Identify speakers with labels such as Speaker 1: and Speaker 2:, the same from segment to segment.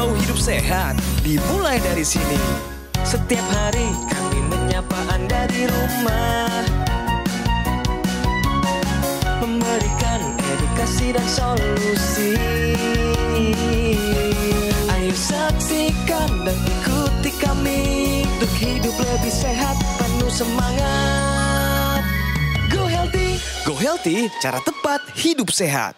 Speaker 1: Mau hidup sehat, dimulai dari sini. Setiap hari kami menyapa Anda di rumah, memberikan edukasi dan solusi. Ayo saksikan dan ikuti kami untuk hidup lebih sehat, penuh semangat. Go Healthy, cara tepat hidup sehat.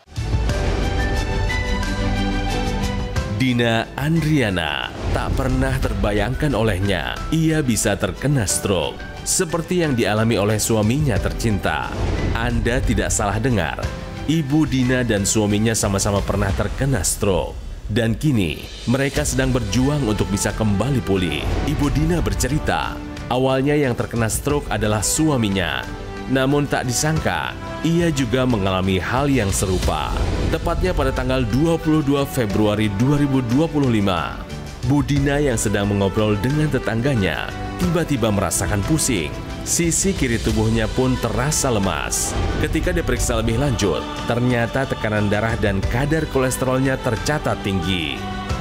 Speaker 2: Dina Andriana tak pernah terbayangkan olehnya ia bisa terkena stroke seperti yang dialami oleh suaminya tercinta. Anda tidak salah dengar, Ibu Dina dan suaminya sama-sama pernah terkena stroke. Dan kini mereka sedang berjuang untuk bisa kembali pulih. Ibu Dina bercerita, awalnya yang terkena stroke adalah suaminya. Namun tak disangka, ia juga mengalami hal yang serupa. Tepatnya pada tanggal 22 Februari 2025, Bu Dina yang sedang mengobrol dengan tetangganya tiba-tiba merasakan pusing. Sisi kiri tubuhnya pun terasa lemas. Ketika diperiksa lebih lanjut, ternyata tekanan darah dan kadar kolesterolnya tercatat tinggi.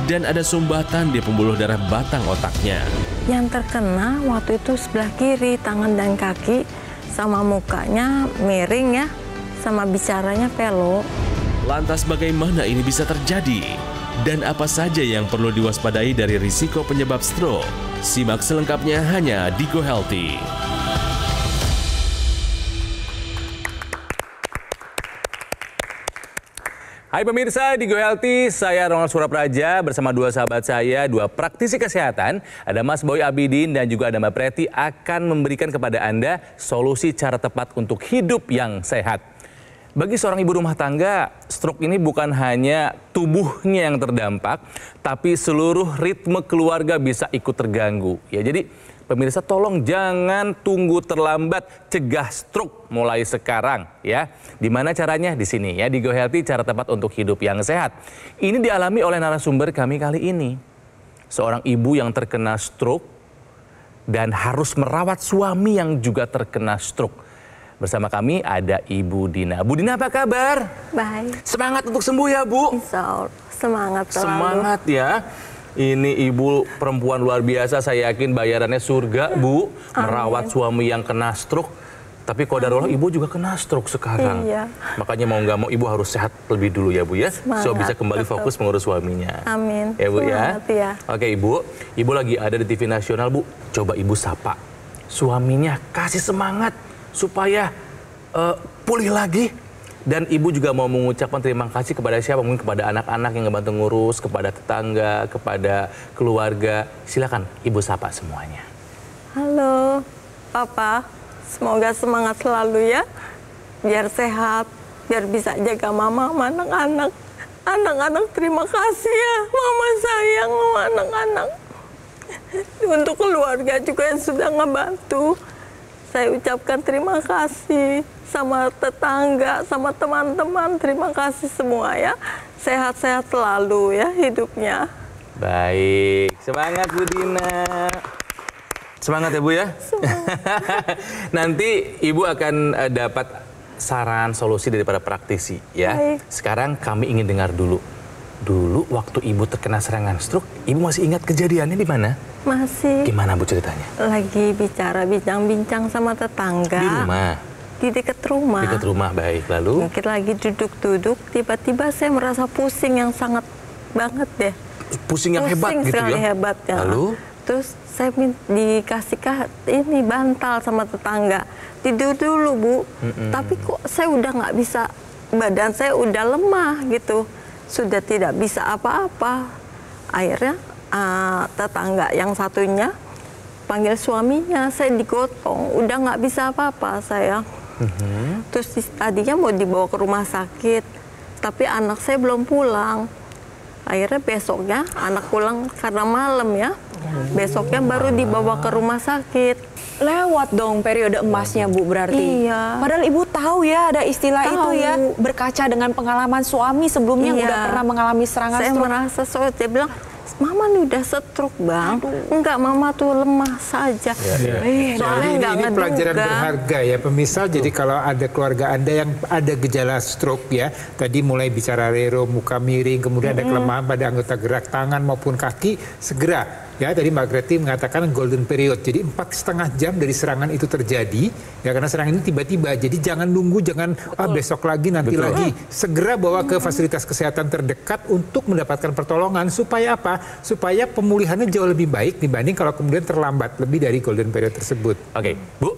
Speaker 2: Dan ada sumbatan di pembuluh darah batang otaknya.
Speaker 3: Yang terkena waktu itu sebelah kiri, tangan dan kaki, sama mukanya miring ya, sama bicaranya pelok.
Speaker 2: Lantas bagaimana ini bisa terjadi? Dan apa saja yang perlu diwaspadai dari risiko penyebab stroke? Simak selengkapnya hanya di Go Healthy.
Speaker 4: Hai pemirsa di Go Healthy, saya Ronald Surapraja bersama dua sahabat saya, dua praktisi kesehatan. Ada Mas Boy Abidin dan juga ada Mbak Preti akan memberikan kepada Anda solusi cara tepat untuk hidup yang sehat. Bagi seorang ibu rumah tangga, stroke ini bukan hanya tubuhnya yang terdampak, tapi seluruh ritme keluarga bisa ikut terganggu. Ya, jadi pemirsa tolong jangan tunggu terlambat, cegah stroke mulai sekarang ya. Dimana caranya? Di sini ya, di Go Healthy, cara tepat untuk hidup yang sehat. Ini dialami oleh narasumber kami kali ini. Seorang ibu yang terkena stroke dan harus merawat suami yang juga terkena stroke. Bersama kami ada Ibu Dina. Bu Dina, apa kabar?
Speaker 3: Baik.
Speaker 4: Semangat untuk sembuh ya, Bu?
Speaker 3: Insya Allah, semangat selalu.
Speaker 4: Semangat ya. Ini ibu perempuan luar biasa, saya yakin bayarannya surga, Bu. Merawat suami yang kena stroke. Tapi qadarullah ibu juga kena stroke sekarang.
Speaker 3: Iya.
Speaker 4: Makanya mau nggak mau ibu harus sehat lebih dulu ya, Bu ya.
Speaker 3: Semangat,
Speaker 4: so bisa kembali fokus mengurus suaminya.
Speaker 3: Amin.
Speaker 4: Ya, Bu
Speaker 3: Semangat, ya.
Speaker 4: Oke, Ibu. Ibu lagi ada di TV nasional, Bu. Coba Ibu sapa suaminya, kasih semangat supaya pulih lagi. Dan Ibu juga mau mengucapkan terima kasih kepada siapa? Mungkin kepada anak-anak yang ngebantu ngurus, kepada tetangga, kepada keluarga. Silakan Ibu sapa semuanya.
Speaker 3: Halo, Papa. Semoga semangat selalu ya. Biar sehat, biar bisa jaga Mama sama anak-anak. Anak-anak terima kasih ya, Mama sayang sama anak-anak. Untuk keluarga juga yang sudah ngebantu. Saya ucapkan terima kasih sama tetangga, sama teman-teman. Terima kasih semua ya. Sehat-sehat selalu ya hidupnya.
Speaker 4: Baik, semangat Bu Dina. Semangat ya Bu ya. Nanti Ibu akan dapat saran solusi dari para praktisi ya.
Speaker 3: Baik.
Speaker 4: Sekarang kami ingin dengar dulu. Dulu waktu Ibu terkena serangan stroke, Ibu masih ingat kejadiannya di mana?
Speaker 3: Masih.
Speaker 4: Gimana Bu ceritanya?
Speaker 3: Lagi bicara bincang-bincang sama tetangga.
Speaker 4: Di rumah?
Speaker 3: Di dekat rumah.
Speaker 4: Dekat rumah, baik. Lalu?
Speaker 3: Mungkin lagi duduk-duduk, tiba-tiba saya merasa pusing yang sangat banget deh.
Speaker 4: Pusing yang hebat gitu
Speaker 3: sekali
Speaker 4: ya?
Speaker 3: hebat ya.
Speaker 4: Lalu?
Speaker 3: Terus saya dikasih ini bantal sama tetangga. Tidur dulu Bu. Tapi kok saya udah nggak bisa, badan saya udah lemah gitu. Sudah tidak bisa apa-apa. Akhirnya tetangga yang satunya panggil suaminya, saya digotong, udah nggak bisa apa-apa saya. Terus tadinya mau dibawa ke rumah sakit, tapi anak saya belum pulang. Akhirnya besoknya anak pulang karena malam ya. Besoknya baru dibawa ke rumah sakit.
Speaker 5: Lewat dong periode emasnya Bu berarti.
Speaker 3: Iya.
Speaker 5: Padahal Ibu tahu ya ada istilah
Speaker 3: Tahu.
Speaker 5: itu ya. Berkaca dengan pengalaman suami sebelumnya
Speaker 3: Iya.
Speaker 5: udah pernah mengalami serangan
Speaker 3: Saya
Speaker 5: stroke.
Speaker 3: merasa dia bilang, Mama nih udah stroke bang. Enggak, mama tuh lemah saja. Soalnya nggak
Speaker 6: ini pelajaran
Speaker 3: ngeduga.
Speaker 6: berharga ya pemirsa. Jadi kalau ada keluarga Anda yang ada gejala stroke ya, tadi mulai bicara rero, muka miring, kemudian ada kelemahan pada anggota gerak tangan maupun kaki, segera. Ya, tadi Mbak Greti mengatakan golden period. Jadi 4,5 jam dari serangan itu terjadi. Ya, karena serangan ini tiba-tiba. Jadi jangan nunggu, jangan besok lagi, nanti lagi. Segera bawa ke fasilitas kesehatan terdekat untuk mendapatkan pertolongan. Supaya apa? Supaya pemulihannya jauh lebih baik dibanding kalau kemudian terlambat lebih dari golden period tersebut.
Speaker 4: Oke, Bu,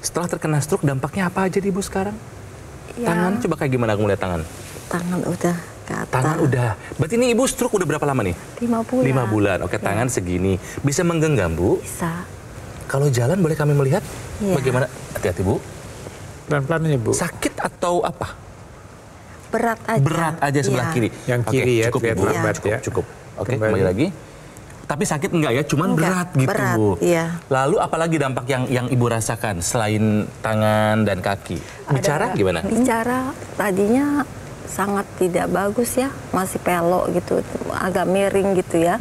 Speaker 4: setelah terkena stroke dampaknya apa aja di Ibu sekarang?
Speaker 3: Ya.
Speaker 4: Tangan, coba kayak gimana aku lihat tangan?
Speaker 3: Tangan udah ke atas.
Speaker 4: Tangan udah. Berarti ini Ibu stroke udah berapa lama nih?
Speaker 3: 5 bulan.
Speaker 4: 5 bulan. Oke, tangan segini. Bisa menggenggam, Bu?
Speaker 3: Bisa.
Speaker 4: Kalau jalan boleh kami melihat?
Speaker 3: Iya.
Speaker 4: Bagaimana? Hati-hati, Bu.
Speaker 6: Pelan-pelan ya, Bu.
Speaker 4: Sakit atau apa?
Speaker 3: Berat aja.
Speaker 4: Berat aja sebelah
Speaker 3: Iya.
Speaker 4: kiri.
Speaker 6: Yang
Speaker 4: Oke,
Speaker 6: kiri ya,
Speaker 4: cukup,
Speaker 6: terlihat
Speaker 4: Ibu.
Speaker 6: lambat
Speaker 4: Cukup,
Speaker 6: ya.
Speaker 4: cukup. Oke,
Speaker 6: Kembali.
Speaker 4: kembali lagi. Tapi sakit enggak ya? Cuman
Speaker 3: Enggak,
Speaker 4: berat gitu,
Speaker 3: berat,
Speaker 4: Bu.
Speaker 3: iya.
Speaker 4: Lalu apalagi dampak yang Ibu rasakan selain tangan dan kaki? Bicara gimana?
Speaker 3: Bicara tadinya sangat tidak bagus ya, masih pelok gitu, agak miring gitu ya.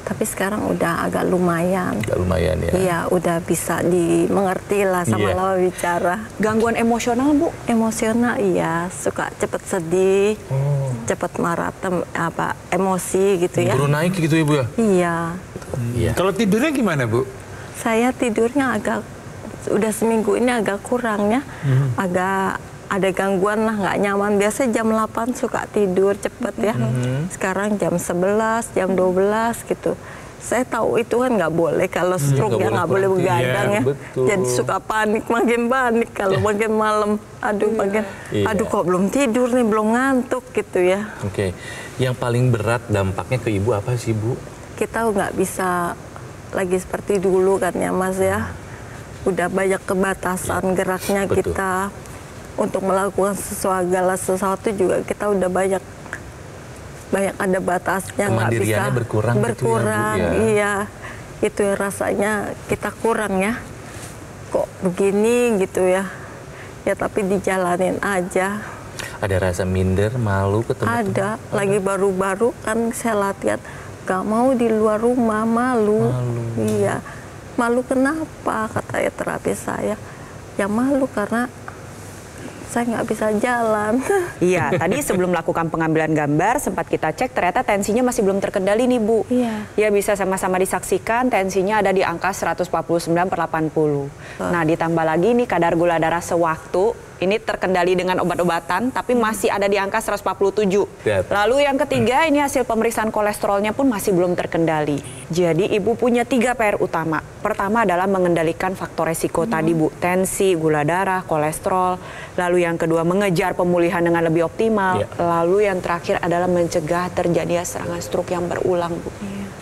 Speaker 3: Tapi sekarang udah agak lumayan.
Speaker 4: Agak lumayan ya.
Speaker 3: Iya, udah bisa dimengerti lah sama
Speaker 4: Iya.
Speaker 3: lawan bicara.
Speaker 5: Gangguan emosional, Bu?
Speaker 3: Emosional iya, suka cepet sedih, cepet marah, emosi gitu ya.
Speaker 4: Turun naik gitu Ibu ya?
Speaker 3: Iya,
Speaker 4: Iya.
Speaker 6: Kalau tidurnya gimana, Bu?
Speaker 3: saya tidurnya udah seminggu ini agak kurang ya, agak ada gangguan lah, nggak nyaman. Biasa jam 8 suka tidur cepet ya, sekarang jam 11, jam 12 gitu. Saya tahu itu kan nggak boleh kalau stroke ya, nggak boleh begadang
Speaker 4: Iya,
Speaker 3: ya.
Speaker 4: betul.
Speaker 3: Jadi suka panik, makin panik kalau makin malam. Aduh,
Speaker 4: Iya.
Speaker 3: aduh kok belum tidur nih, belum ngantuk gitu ya.
Speaker 4: Oke. Yang paling berat dampaknya ke Ibu apa sih, Bu?
Speaker 3: Kita nggak bisa lagi seperti dulu kan ya Mas ya. Udah banyak kebatasan geraknya
Speaker 4: betul.
Speaker 3: kita. Untuk melakukan sesuatu juga kita udah banyak ada batasnya, nggak bisa
Speaker 4: Kemandiriannya berkurang gitu ya, Bu, ya?
Speaker 3: Iya, itu ya rasanya kita kurang ya, kok begini gitu ya, ya tapi dijalanin aja.
Speaker 4: Ada rasa minder, malu ketemu
Speaker 3: Ada, lagi baru-baru kan saya latihan, gak mau di luar rumah, malu. Iya, malu kenapa, katanya terapis saya, ya malu karena saya nggak bisa jalan.
Speaker 5: Iya, tadi sebelum melakukan pengambilan gambar sempat kita cek ternyata tensinya masih belum terkendali nih, Bu.
Speaker 3: Iya.
Speaker 5: Ya bisa sama-sama disaksikan tensinya ada di angka 149/80. Nah, ditambah lagi nih kadar gula darah sewaktu ini terkendali dengan obat-obatan tapi masih ada di angka 147.
Speaker 4: Lihat.
Speaker 5: Lalu yang ketiga ini hasil pemeriksaan kolesterolnya pun masih belum terkendali. Jadi Ibu punya 3 PR utama. Pertama adalah mengendalikan faktor resiko tadi, Bu. Tensi, gula darah, kolesterol. Lalu yang kedua mengejar pemulihan dengan lebih optimal.
Speaker 4: Iya.
Speaker 5: Lalu yang terakhir adalah mencegah terjadinya serangan stroke yang berulang, Bu.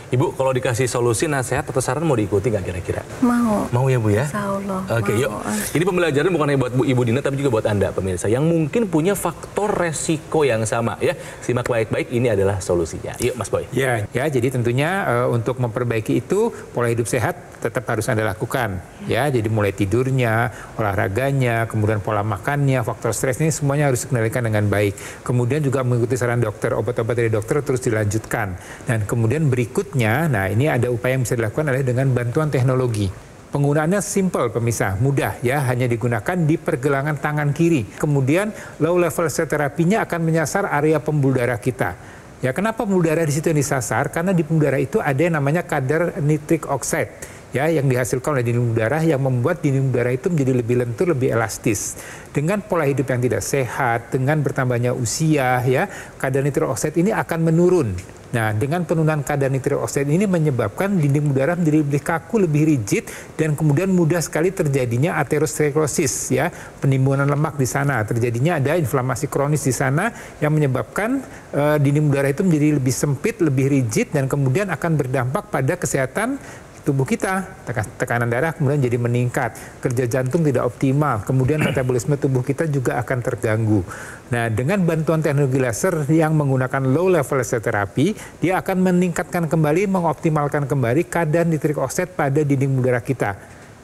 Speaker 4: Ibu, kalau dikasih solusi, nasihat atau saran mau diikuti nggak kira-kira?
Speaker 3: Mau.
Speaker 4: Mau ya, Bu ya?
Speaker 3: Insya Allah,
Speaker 4: Oke,
Speaker 3: mau.
Speaker 4: yuk. Ini pembelajaran bukan hanya buat Ibu Dina, tapi juga buat Anda, pemirsa, yang mungkin punya faktor resiko yang sama. Ya, simak baik-baik, ini adalah solusinya. Yuk, Mas Boy.
Speaker 6: Ya, jadi tentunya untuk memperbaiki itu pola hidup sehat tetap harus Anda lakukan. Ya, jadi mulai tidurnya, olahraganya, kemudian pola makannya, faktor stres ini semuanya harus dikendalikan dengan baik. Kemudian juga mengikuti saran dokter, obat-obat dari dokter terus dilanjutkan. Dan kemudian berikutnya, nah ini ada upaya yang bisa dilakukan adalah dengan bantuan teknologi. Penggunaannya simple pemirsa, mudah ya, hanya digunakan di pergelangan tangan kiri. Kemudian low level cell terapinya akan menyasar area pembuluh darah kita. Ya, kenapa pembuluh darah di situ yang disasar? Karena di pembuluh darah itu ada yang namanya kadar nitric oxide. Ya, yang dihasilkan oleh dinding darah yang membuat dinding darah itu menjadi lebih lentur, lebih elastis. Dengan pola hidup yang tidak sehat, dengan bertambahnya usia, ya, kadar nitric oxide ini akan menurun. Nah, dengan penurunan kadar nitric oxide ini menyebabkan dinding darah menjadi lebih kaku, lebih rigid, dan kemudian mudah sekali terjadinya aterosklerosis, ya, penimbunan lemak di sana, terjadinya ada inflamasi kronis di sana yang menyebabkan dinding darah itu menjadi lebih sempit, lebih rigid, dan kemudian akan berdampak pada kesehatan tubuh kita. Tekanan darah kemudian jadi meningkat, kerja jantung tidak optimal, kemudian metabolisme tubuh kita juga akan terganggu. Nah, dengan bantuan teknologi laser yang menggunakan low level laser terapi, dia akan meningkatkan kembali, mengoptimalkan kembali kadar nitric oxide pada dinding darah kita.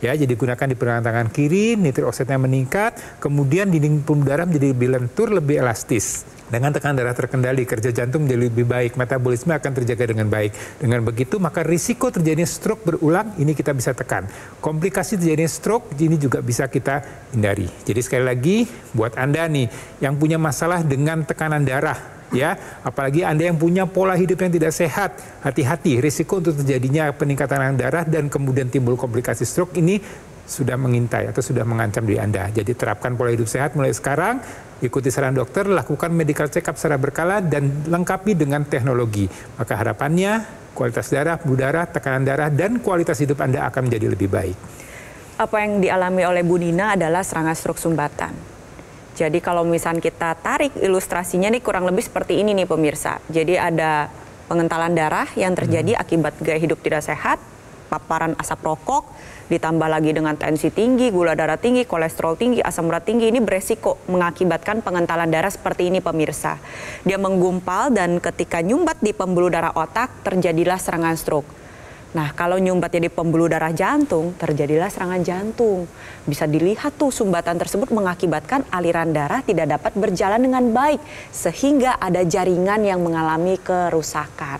Speaker 6: Ya, jadi gunakan di pergelangan tangan kiri, nitrit oksidnya meningkat, kemudian dinding pembuluh darah menjadi lebih lentur, lebih elastis. Dengan tekanan darah terkendali, kerja jantung menjadi lebih baik, metabolisme akan terjaga dengan baik. Dengan begitu, maka risiko terjadinya stroke berulang, ini kita bisa tekan. Komplikasi terjadinya stroke, ini juga bisa kita hindari. Jadi sekali lagi, buat Anda nih, yang punya masalah dengan tekanan darah, ya, apalagi Anda yang punya pola hidup yang tidak sehat, hati-hati, risiko untuk terjadinya peningkatan darah dan kemudian timbul komplikasi stroke ini sudah mengintai atau sudah mengancam diri Anda. Jadi terapkan pola hidup sehat mulai sekarang, ikuti saran dokter, lakukan medical check up secara berkala dan lengkapi dengan teknologi. Maka harapannya kualitas darah, pembuluh darah, tekanan darah dan kualitas hidup Anda akan menjadi lebih baik.
Speaker 5: Apa yang dialami oleh Bu Nina adalah serangan stroke sumbatan. Jadi kalau misalnya kita tarik ilustrasinya nih kurang lebih seperti ini nih pemirsa. Jadi ada pengentalan darah yang terjadi akibat gaya hidup tidak sehat, paparan asap rokok, ditambah lagi dengan tensi tinggi, gula darah tinggi, kolesterol tinggi, asam urat tinggi, ini beresiko mengakibatkan pengentalan darah seperti ini pemirsa. Dia menggumpal dan ketika nyumbat di pembuluh darah otak terjadilah serangan stroke. Nah, kalau nyumbatnya di pembuluh darah jantung, terjadilah serangan jantung. Bisa dilihat tuh sumbatan tersebut mengakibatkan aliran darah tidak dapat berjalan dengan baik, sehingga ada jaringan yang mengalami kerusakan.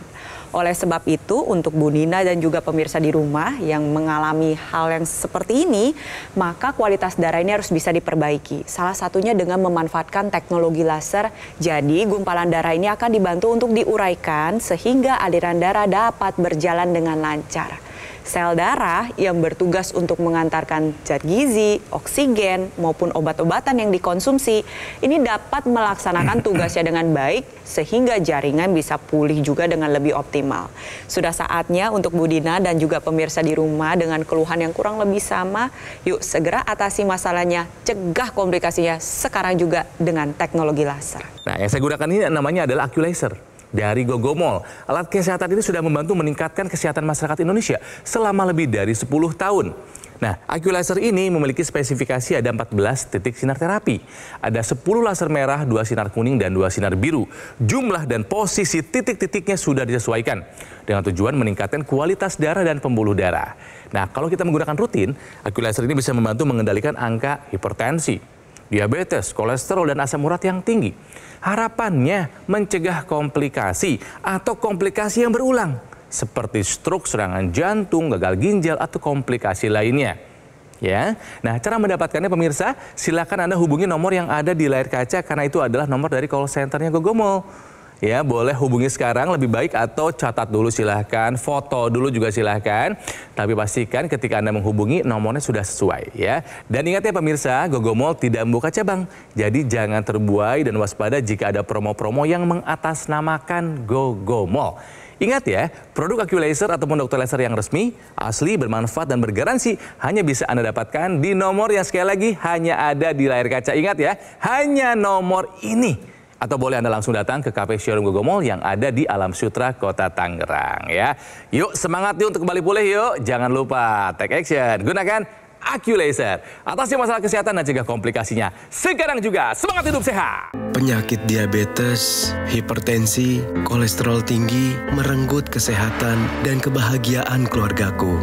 Speaker 5: Oleh sebab itu, untuk Bu Nina dan juga pemirsa di rumah yang mengalami hal yang seperti ini, maka kualitas darah ini harus bisa diperbaiki. Salah satunya dengan memanfaatkan teknologi laser. Jadi, gumpalan darah ini akan dibantu untuk diuraikan sehingga aliran darah dapat berjalan dengan lancar. Sel darah yang bertugas untuk mengantarkan zat gizi, oksigen, maupun obat-obatan yang dikonsumsi, ini dapat melaksanakan tugasnya dengan baik sehingga jaringan bisa pulih juga dengan lebih optimal. Sudah saatnya untuk Bu Dina dan juga pemirsa di rumah dengan keluhan yang kurang lebih sama, yuk segera atasi masalahnya, cegah komplikasinya sekarang juga dengan teknologi laser.
Speaker 4: Nah, yang saya gunakan ini namanya adalah Aculaser dari Gogomol. Alat kesehatan ini sudah membantu meningkatkan kesehatan masyarakat Indonesia selama lebih dari 10 tahun. Nah, Aculaser ini memiliki spesifikasi ada 14 titik sinar terapi. Ada 10 laser merah, 2 sinar kuning, dan 2 sinar biru. Jumlah dan posisi titik-titiknya sudah disesuaikan dengan tujuan meningkatkan kualitas darah dan pembuluh darah. Nah, kalau kita menggunakan rutin, Aculaser ini bisa membantu mengendalikan angka hipertensi, diabetes, kolesterol, dan asam urat yang tinggi. Harapannya mencegah komplikasi atau komplikasi yang berulang seperti stroke, serangan jantung, gagal ginjal, atau komplikasi lainnya. Ya, nah cara mendapatkannya pemirsa, silakan Anda hubungi nomor yang ada di layar kaca karena itu adalah nomor dari call centernya Gogomol. Ya, boleh hubungi sekarang lebih baik atau catat dulu silahkan, foto dulu juga silahkan. Tapi pastikan ketika Anda menghubungi nomornya sudah sesuai ya. Dan ingat ya pemirsa, Gogomol tidak membuka cabang. Jadi jangan terbuai dan waspada jika ada promo-promo yang mengatasnamakan Gogomol. Ingat ya, produk Aculaser ataupun dokter laser yang resmi, asli, bermanfaat, dan bergaransi hanya bisa Anda dapatkan di nomor yang sekali lagi hanya ada di layar kaca. Ingat ya, hanya nomor ini. Atau boleh Anda langsung datang ke Cafe Showroom Gogomol yang ada di Alam Sutra, Kota Tangerang ya. Yuk semangat yuk untuk kembali pulih yuk. Jangan lupa take action, gunakan Aculaser. Atasi masalah kesehatan dan cegah komplikasinya. Sekarang juga semangat hidup sehat.
Speaker 7: Penyakit diabetes, hipertensi, kolesterol tinggi merenggut kesehatan dan kebahagiaan keluargaku.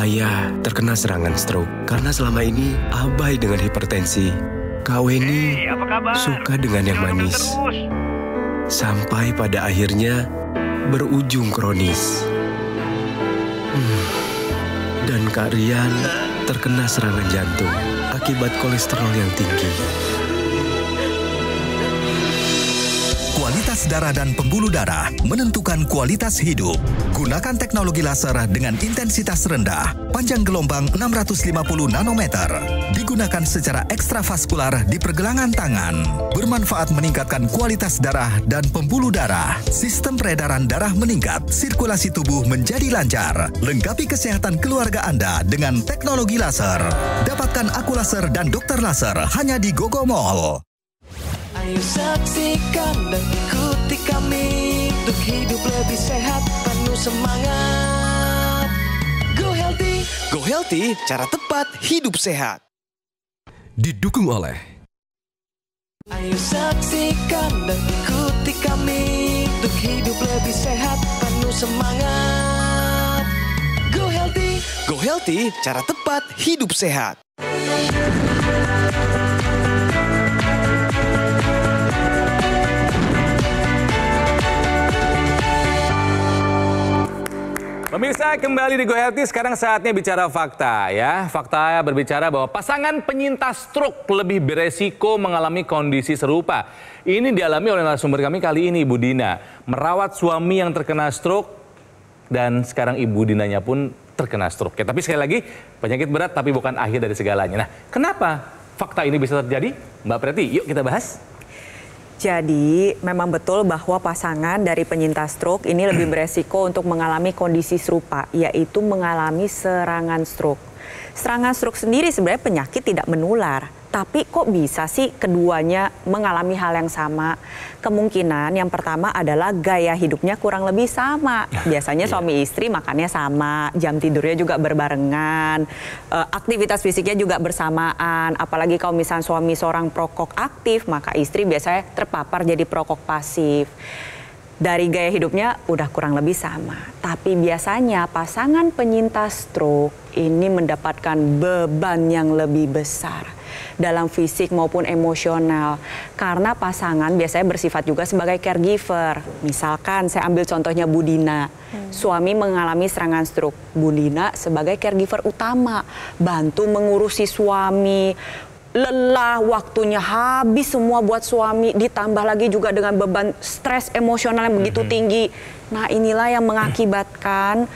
Speaker 7: Ayah terkena serangan stroke karena selama ini abai dengan hipertensi. Kak Weni suka dengan yang manis. Sampai pada akhirnya berujung kronis. Dan Kak Rian terkena serangan jantung akibat kolesterol yang tinggi.
Speaker 8: Kualitas darah dan pembuluh darah menentukan kualitas hidup. Gunakan teknologi laser dengan intensitas rendah, panjang gelombang 650 nanometer. Digunakan secara ekstravaskular di pergelangan tangan. Bermanfaat meningkatkan kualitas darah dan pembuluh darah. Sistem peredaran darah meningkat, sirkulasi tubuh menjadi lancar. Lengkapi kesehatan keluarga Anda dengan teknologi laser. Dapatkan Aculaser dan dokter laser hanya di Gogomol.
Speaker 1: Ayo saksikan dan ikuti kami untuk hidup lebih sehat, penuh semangat. Go Healthy, Go Healthy, cara tepat hidup sehat.
Speaker 8: Didukung oleh
Speaker 1: Ayo saksikan dan ikuti kami untuk hidup lebih sehat, penuh semangat. Go Healthy, Go Healthy, cara tepat hidup sehat.
Speaker 4: Pemirsa, kembali di Go Healthy. Sekarang saatnya bicara fakta ya. Fakta berbicara bahwa pasangan penyintas stroke lebih beresiko mengalami kondisi serupa. Ini dialami oleh narasumber kami kali ini, Ibu Dina. Merawat suami yang terkena stroke dan sekarang Ibu Dinanya pun terkena stroke. Ya, tapi sekali lagi, penyakit berat tapi bukan akhir dari segalanya. Nah, kenapa fakta ini bisa terjadi? Mbak Preti, yuk kita bahas.
Speaker 5: Jadi memang betul bahwa pasangan dari penyintas stroke ini lebih beresiko untuk mengalami kondisi serupa, yaitu mengalami serangan stroke. Serangan stroke sendiri sebenarnya penyakit tidak menular, tapi kok bisa sih keduanya mengalami hal yang sama? Kemungkinan yang pertama adalah gaya hidupnya kurang lebih sama. Biasanya suami istri makannya sama, jam tidurnya juga berbarengan, aktivitas fisiknya juga bersamaan. Apalagi kalau misalnya suami seorang perokok aktif, maka istri biasanya terpapar jadi perokok pasif. Dari gaya hidupnya udah kurang lebih sama. Tapi biasanya pasangan penyintas stroke ini mendapatkan beban yang lebih besar dalam fisik maupun emosional. Karena pasangan biasanya bersifat juga sebagai caregiver. Misalkan saya ambil contohnya Bu Dina. Suami mengalami serangan stroke. Bu Dina sebagai caregiver utama, bantu mengurusi suami. Lelah, waktunya habis semua buat suami, ditambah lagi juga dengan beban stres emosional yang begitu tinggi. Nah, inilah yang mengakibatkan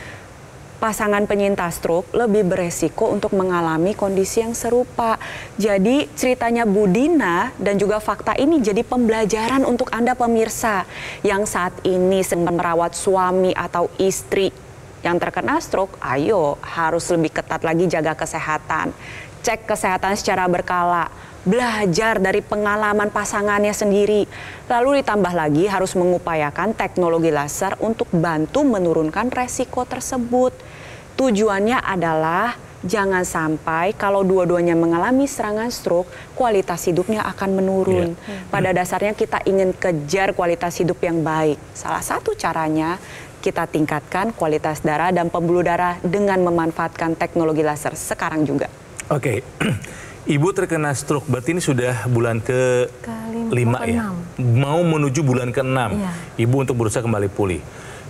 Speaker 5: pasangan penyintas stroke lebih beresiko untuk mengalami kondisi yang serupa. Jadi ceritanya Bu Dina dan juga fakta ini jadi pembelajaran untuk Anda pemirsa yang saat ini sedang merawat suami atau istri yang terkena stroke. Ayo, harus lebih ketat lagi jaga kesehatan. Cek kesehatan secara berkala, belajar dari pengalaman pasangannya sendiri. Lalu ditambah lagi harus mengupayakan teknologi laser untuk bantu menurunkan resiko tersebut. Tujuannya adalah jangan sampai kalau dua-duanya mengalami serangan stroke, kualitas hidupnya akan menurun. Pada dasarnya kita ingin kejar kualitas hidup yang baik. Salah satu caranya kita tingkatkan kualitas darah dan pembuluh darah dengan memanfaatkan teknologi laser sekarang juga.
Speaker 4: Oke, Ibu terkena stroke, berarti ini sudah bulan ke-5 ya? Mau menuju bulan ke-6, Ibu untuk berusaha kembali pulih.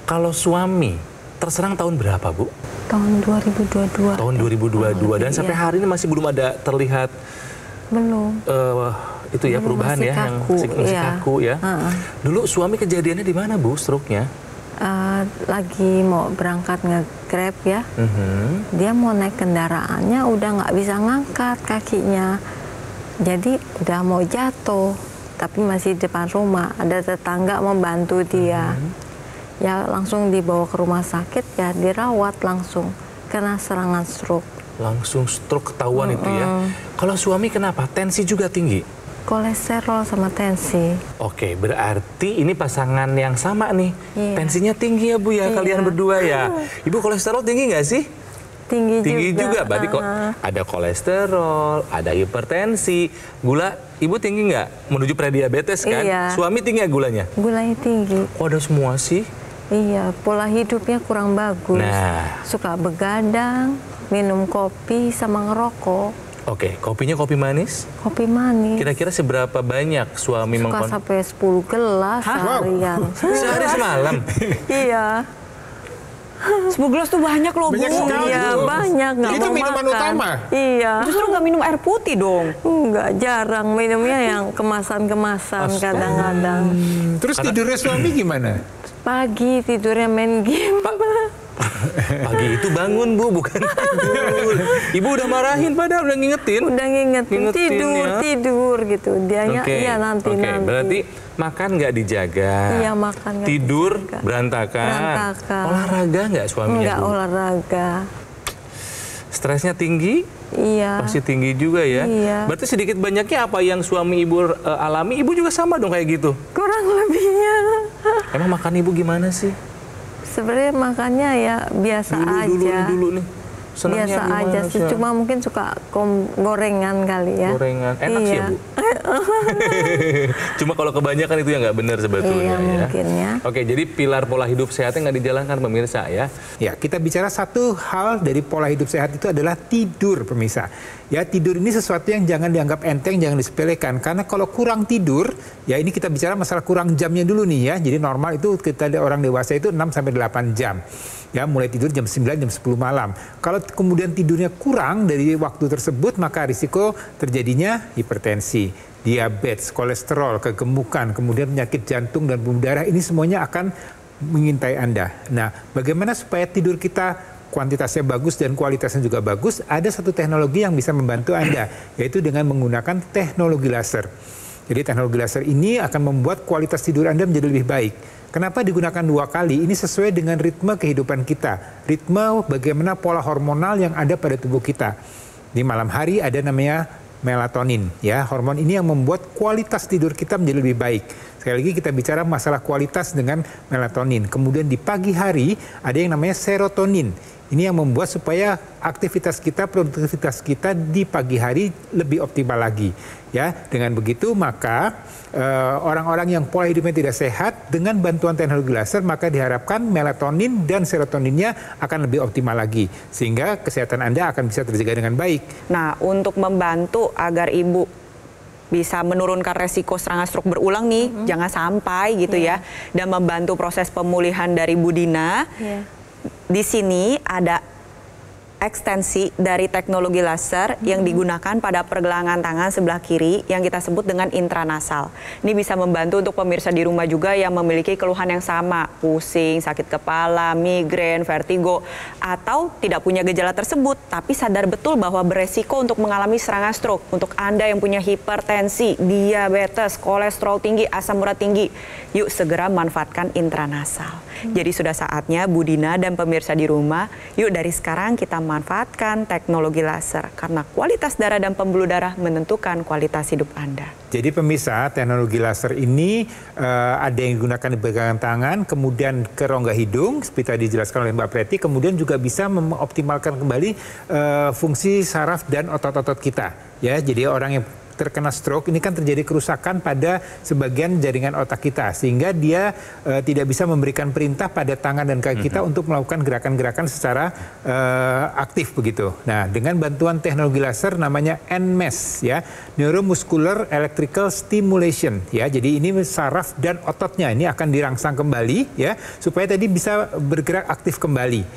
Speaker 4: Kalau suami, terserang tahun berapa, Bu?
Speaker 3: Tahun 2022.
Speaker 4: Tahun 2022, dan sampai hari ini masih belum ada terlihat
Speaker 3: belum.
Speaker 4: Itu ya perubahan
Speaker 3: masih
Speaker 4: ya,
Speaker 3: kaku,
Speaker 4: yang masih kaku ya. Dulu suami kejadiannya di mana, Bu, stroke-nya?
Speaker 3: Lagi mau berangkat nge-grab ya, dia mau naik kendaraannya udah nggak bisa ngangkat kakinya, jadi udah mau jatuh, tapi masih di depan rumah, ada tetangga membantu dia, ya langsung dibawa ke rumah sakit, ya dirawat langsung, kena serangan stroke.
Speaker 4: Langsung stroke ketahuan itu ya. Kalau suami kenapa? Tensi juga tinggi?
Speaker 3: Kolesterol sama tensi.
Speaker 4: Oke, berarti ini pasangan yang sama nih. Tensinya tinggi ya Bu ya, kalian berdua ya. Ibu kolesterol tinggi nggak sih?
Speaker 3: Tinggi
Speaker 4: juga. Berarti kok ada kolesterol, ada hipertensi, gula. Ibu tinggi nggak? Menuju prediabetes kan?
Speaker 3: Iya.
Speaker 4: Suami tinggi nggak gulanya?
Speaker 3: Gulanya tinggi.
Speaker 4: Kok ada semua sih?
Speaker 3: Iya, pola hidupnya kurang bagus.
Speaker 4: Nah.
Speaker 3: Suka begadang, minum kopi sama ngerokok.
Speaker 4: Oke, kopinya kopi manis?
Speaker 3: Kopi manis.
Speaker 4: Kira-kira seberapa banyak suami
Speaker 3: Suka sampai 10 gelas seharian.
Speaker 4: Sehari semalam?
Speaker 3: Iya.
Speaker 5: 10 gelas tuh banyak loh, Bu.
Speaker 3: Iya, banyak.
Speaker 6: Itu minuman utama?
Speaker 3: Iya.
Speaker 5: Justru nggak minum air putih dong.
Speaker 3: Enggak, jarang minumnya yang kemasan-kemasan kadang-kadang.
Speaker 6: Terus tidurnya suami gimana?
Speaker 3: Pagi tidurnya main game.
Speaker 4: Pagi itu bangun Bu, bukan tidur. Ibu udah marahin padahal udah ngingetin.
Speaker 3: Udah ngingetin tidur gitu. Dianya iya nanti.
Speaker 4: Berarti makan nggak dijaga.
Speaker 3: Iya, makan nggak
Speaker 4: tidur
Speaker 3: dijaga.
Speaker 4: Berantakan. Olahraga nggak suaminya?
Speaker 3: Nggak
Speaker 4: Bu?
Speaker 3: olahraga.
Speaker 4: Stresnya tinggi?
Speaker 3: Iya.
Speaker 4: Masih tinggi juga ya?
Speaker 3: Iya.
Speaker 4: Berarti sedikit banyaknya apa yang suami Ibu alami, Ibu juga sama dong kayak gitu?
Speaker 3: Kurang lebihnya.
Speaker 4: Emang makan Ibu gimana sih?
Speaker 3: Sebenarnya makannya ya biasa aja.
Speaker 4: Dulu nih. Senangnya
Speaker 3: Biasa aja sih, cuma mungkin suka gorengan kali ya.
Speaker 4: Gorengan, enak sih ya Bu? Cuma kalau kebanyakan itu yang nggak benar sebetulnya.
Speaker 3: Iya,
Speaker 4: ya.
Speaker 3: mungkin ya.
Speaker 4: Oke, jadi pilar pola hidup sehatnya nggak dijalankan pemirsa ya.
Speaker 6: Ya, kita bicara satu hal dari pola hidup sehat itu adalah tidur, pemirsa. Ya, tidur ini sesuatu yang jangan dianggap enteng, jangan disepelekan. Karena kalau kurang tidur, ya ini kita bicara masalah kurang jamnya dulu nih ya. Jadi normal itu kita orang dewasa itu 6-8 jam. Ya, mulai tidur jam 9, jam 10 malam. Kalau kemudian tidurnya kurang dari waktu tersebut, maka risiko terjadinya hipertensi, diabetes, kolesterol, kegemukan, kemudian penyakit jantung dan pembuluh darah, ini semuanya akan mengintai Anda. Nah, bagaimana supaya tidur kita kuantitasnya bagus dan kualitasnya juga bagus? Ada satu teknologi yang bisa membantu Anda, yaitu dengan menggunakan teknologi laser. Jadi teknologi laser ini akan membuat kualitas tidur Anda menjadi lebih baik. Kenapa digunakan 2 kali? Ini sesuai dengan ritme kehidupan kita. Ritme bagaimana pola hormonal yang ada pada tubuh kita. Di malam hari ada namanya melatonin. Ya, hormon ini yang membuat kualitas tidur kita menjadi lebih baik. Sekali lagi kita bicara masalah kualitas dengan melatonin. Kemudian di pagi hari ada yang namanya serotonin. Ini yang membuat supaya aktivitas kita, produktivitas kita di pagi hari lebih optimal lagi. Ya, dengan begitu maka orang-orang yang pola hidupnya tidak sehat dengan bantuan teknologi laser maka diharapkan melatonin dan serotoninnya akan lebih optimal lagi sehingga kesehatan Anda akan bisa terjaga dengan baik.
Speaker 5: Nah, untuk membantu agar ibu bisa menurunkan resiko serangan stroke berulang nih, jangan sampai gitu ya, dan membantu proses pemulihan dari Bu Dina. Di sini ada ekstensi dari teknologi laser yang digunakan pada pergelangan tangan sebelah kiri yang kita sebut dengan intranasal. Ini bisa membantu untuk pemirsa di rumah juga yang memiliki keluhan yang sama, pusing, sakit kepala, migrain, vertigo, atau tidak punya gejala tersebut, tapi sadar betul bahwa beresiko untuk mengalami serangan stroke. Untuk Anda yang punya hipertensi, diabetes, kolesterol tinggi, asam urat tinggi, yuk segera manfaatkan intranasal. Jadi sudah saatnya Bu Dina dan pemirsa di rumah, yuk dari sekarang kita manfaatkan teknologi laser karena kualitas darah dan pembuluh darah menentukan kualitas hidup Anda.
Speaker 6: Jadi pemirsa, teknologi laser ini ada yang digunakan di pergelangan tangan, kemudian ke rongga hidung, seperti tadi dijelaskan oleh Mbak Preti, kemudian juga bisa mengoptimalkan kembali fungsi saraf dan otot-otot kita. Ya, jadi orang yang terkena stroke ini kan terjadi kerusakan pada sebagian jaringan otak kita sehingga dia tidak bisa memberikan perintah pada tangan dan kaki kita untuk melakukan gerakan-gerakan secara aktif begitu. Nah, dengan bantuan teknologi laser namanya NMES ya, Neuromuscular Electrical Stimulation ya. Jadi ini saraf dan ototnya ini akan dirangsang kembali ya supaya tadi bisa bergerak aktif kembali.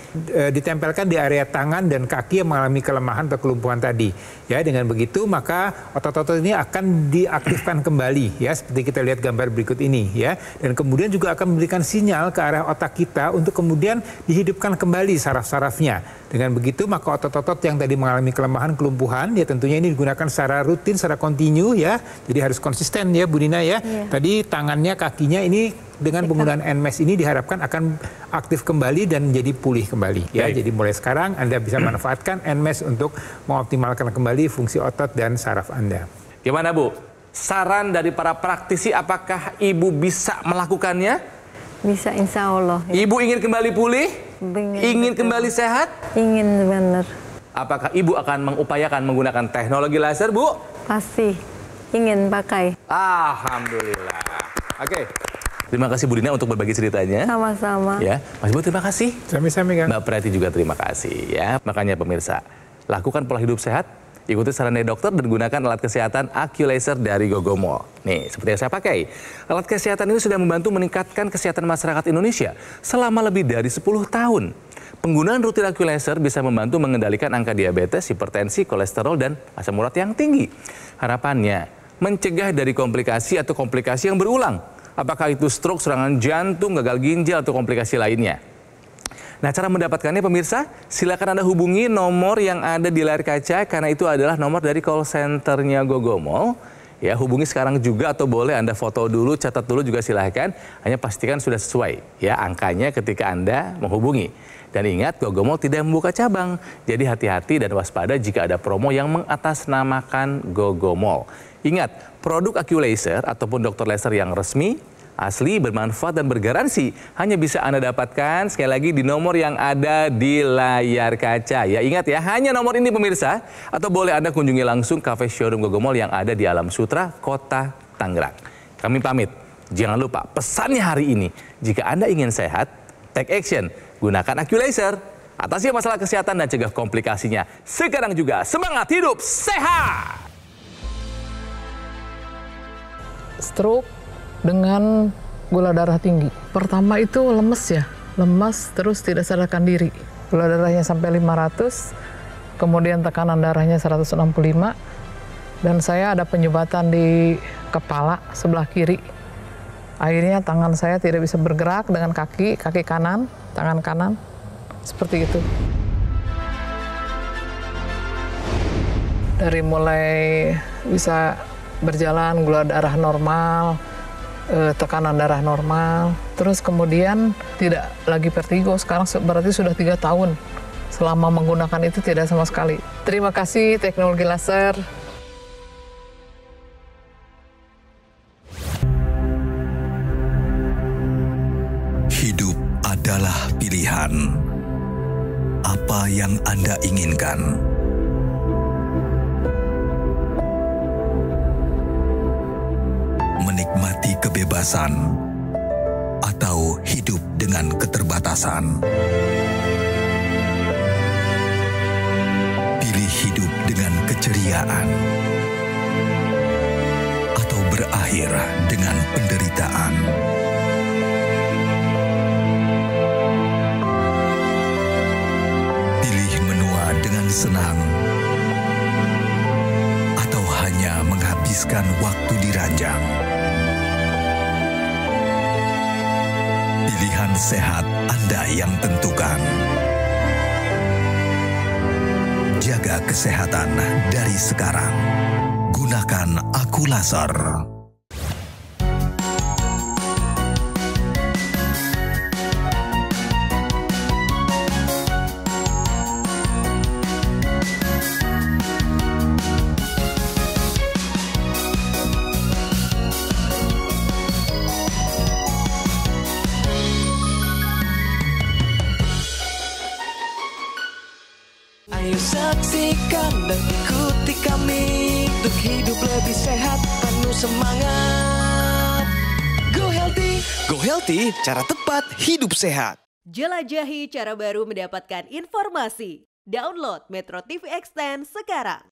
Speaker 6: Ditempelkan di area tangan dan kaki yang mengalami kelemahan atau kelumpuhan tadi. Ya, dengan begitu maka otot-otot ini akan diaktifkan kembali ya seperti kita lihat gambar berikut ini ya, dan kemudian juga akan memberikan sinyal ke arah otak kita untuk kemudian dihidupkan kembali saraf-sarafnya. Dengan begitu maka otot-otot yang tadi mengalami kelemahan, kelumpuhan ya tentunya ini digunakan secara rutin, secara kontinu ya, jadi harus konsisten ya Bu Dina ya. Tadi tangannya, kakinya ini dengan penggunaan NMES ini diharapkan akan aktif kembali dan menjadi pulih kembali ya. Jadi mulai sekarang Anda bisa manfaatkan NMES untuk mengoptimalkan kembali fungsi otot dan saraf Anda.
Speaker 4: Gimana Bu? Saran dari para praktisi, apakah Ibu bisa melakukannya?
Speaker 3: Bisa, insya Allah.
Speaker 4: Ibu ingin kembali pulih? Ingin kembali sehat?
Speaker 3: Ingin, benar.
Speaker 4: Apakah Ibu akan mengupayakan menggunakan teknologi laser, Bu?
Speaker 3: Pasti. Ingin pakai.
Speaker 4: Alhamdulillah. Oke. Terima kasih Bu Dina untuk berbagi ceritanya.
Speaker 3: Sama-sama.
Speaker 4: Ya, Mas Ibu terima kasih.
Speaker 6: Sami-sami Kang.
Speaker 4: Mbak Preti juga terima kasih ya. Makanya pemirsa, lakukan pola hidup sehat, ikuti saran dari dokter dan gunakan alat kesehatan AccuLaser dari Gogomol. Nih, seperti yang saya pakai. Alat kesehatan ini sudah membantu meningkatkan kesehatan masyarakat Indonesia selama lebih dari 10 tahun. Penggunaan rutin AccuLaser bisa membantu mengendalikan angka diabetes, hipertensi, kolesterol, dan asam urat yang tinggi. Harapannya, mencegah dari komplikasi atau komplikasi yang berulang. Apakah itu stroke, serangan jantung, gagal ginjal, atau komplikasi lainnya. Nah, cara mendapatkannya pemirsa, silakan Anda hubungi nomor yang ada di layar kaca karena itu adalah nomor dari call centernya Gogomol. Ya, hubungi sekarang juga atau boleh Anda foto dulu, catat dulu juga silahkan. Hanya pastikan sudah sesuai ya angkanya ketika Anda menghubungi. Dan ingat, Gogomol tidak membuka cabang. Jadi hati-hati dan waspada jika ada promo yang mengatasnamakan Gogomol. Ingat, produk AccuLaser ataupun dokter laser yang resmi Asli, bermanfaat dan bergaransi. Hanya bisa Anda dapatkan sekali lagi di nomor yang ada di layar kaca. Ya, ingat ya, hanya nomor ini pemirsa. Atau boleh Anda kunjungi langsung kafe showroom Gogomall yang ada di Alam Sutra, Kota Tangerang. Kami pamit. Jangan lupa pesannya hari ini. Jika Anda ingin sehat, take action. Gunakan Aqualaser. Atasi masalah kesehatan dan cegah komplikasinya. Sekarang juga semangat hidup sehat!
Speaker 9: Stroke dengan gula darah tinggi. Pertama itu lemes ya, lemas terus tidak sadarkan diri. Gula darahnya sampai 500, kemudian tekanan darahnya 165, dan saya ada penyumbatan di kepala sebelah kiri. Akhirnya tangan saya tidak bisa bergerak dengan kaki kanan, tangan kanan, seperti itu. Dari mulai bisa berjalan, gula darah normal, tekanan darah normal, terus kemudian tidak lagi vertigo. Sekarang berarti sudah 3 tahun selama menggunakan itu tidak sama sekali. Terima kasih teknologi laser.
Speaker 8: Hidup adalah pilihan. Apa yang Anda inginkan? Menikmati kebebasan atau hidup dengan keterbatasan? Pilih hidup dengan keceriaan atau berakhir dengan penderitaan? Pilih menua dengan senang atau hanya menghabiskan waktu di ranjang? Pilihan sehat Anda yang tentukan. Jaga kesehatan dari sekarang. Gunakan Aqualaser.
Speaker 1: Ayo saksikan dan ikuti kami untuk hidup lebih sehat, penuh semangat. Go Healthy, cara tepat hidup sehat.
Speaker 10: Jelajahi cara baru mendapatkan informasi. Download Metro TV Extend sekarang.